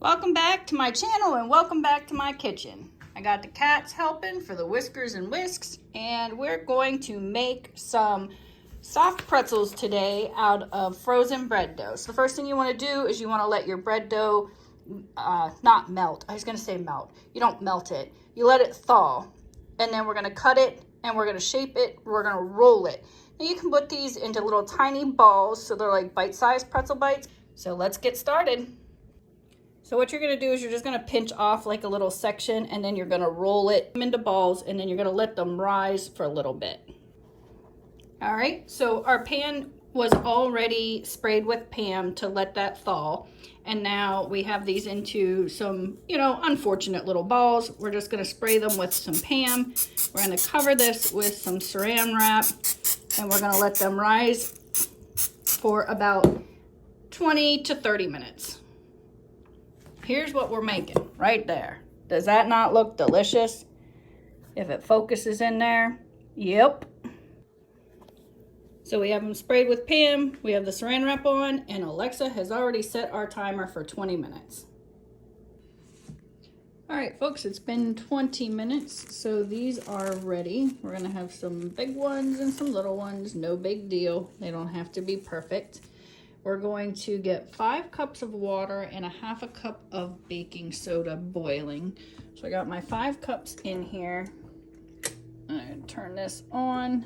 Welcome back to my channel and welcome back to my kitchen. I got the cats helping for the whiskers and whisks, and we're going to make some soft pretzels today out of frozen bread dough. So the first thing you want to do is you want to let your bread dough not melt. I was going to say melt. You don't melt it. You let it thaw, and then we're going to cut it and we're going to shape it. We're going to roll it. Now you can put these into little tiny balls so they're like bite-sized pretzel bites. So let's get started. So what you're going to do is you're just going to pinch off like a little section, and then you're going to roll it into balls, and then you're going to let them rise for a little bit. All right, so our pan was already sprayed with Pam to let that thaw, and now we have these into some, unfortunate little balls. We're just going to spray them with some Pam. We're going to cover this with some saran wrap, and we're going to let them rise for about 20 to 30 minutes. Here's what we're making right there. Does that not look delicious? If it focuses in there, yep. So we have them sprayed with Pam, we have the saran wrap on, and Alexa has already set our timer for 20 minutes. All right, folks, it's been 20 minutes, so these are ready. We're gonna have some big ones and some little ones, no big deal. They don't have to be perfect. We're going to get 5 cups of water and a half a cup of baking soda boiling. So I got my 5 cups in here. I'm gonna turn this on,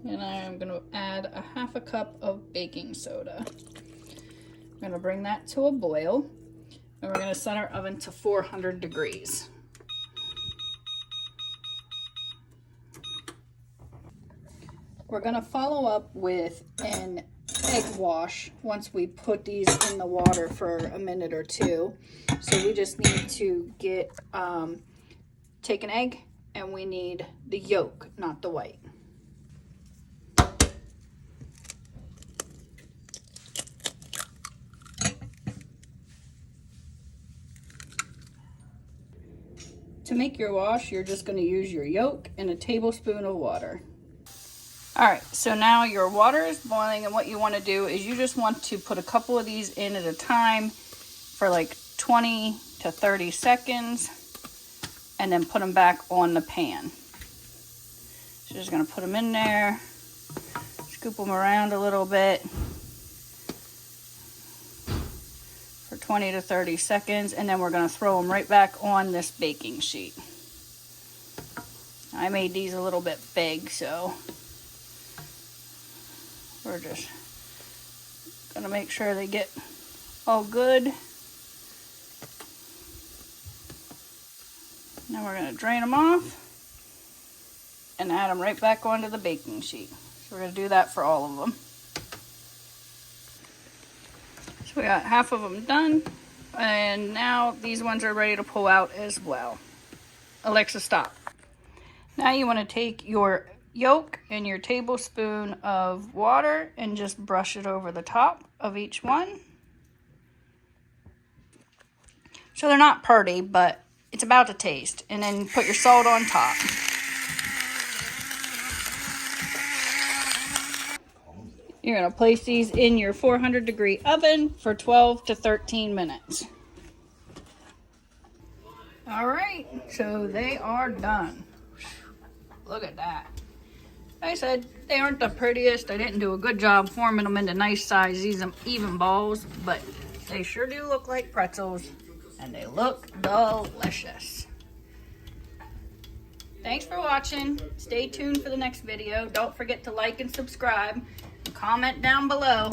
and I'm gonna add a half a cup of baking soda. I'm gonna bring that to a boil, and we're gonna set our oven to 400 degrees. We're gonna follow up with an egg wash once we put these in the water for a minute or two. So we just need to get take an egg, and we need the yolk, not the white. To make your wash, you're just going to use your yolk and a tablespoon of water. All right, so now your water is boiling, and what you want to do is you just want to put a couple of these in at a time for like 20 to 30 seconds, and then put them back on the pan. So just going to put them in there, scoop them around a little bit for 20 to 30 seconds, and then we're going to throw them right back on this baking sheet. I made these a little bit big, so we're just gonna make sure they get all good. Now we're gonna drain them off and add them right back onto the baking sheet. So we're gonna do that for all of them. So we got half of them done, and now these ones are ready to pull out as well. Alexa, stop. Now you wanna take your yolk and your tablespoon of water and just brush it over the top of each one. So they're not pretty, but it's about to taste. And then put your salt on top. You're gonna place these in your 400-degree oven for 12 to 13 minutes. All right, so they are done. Look at that. Like I said, they aren't the prettiest. I didn't do a good job forming them into nice size, even balls, but they sure do look like pretzels, and they look delicious. Thanks for watching. Stay tuned for the next video. Don't forget to like and subscribe, and comment down below.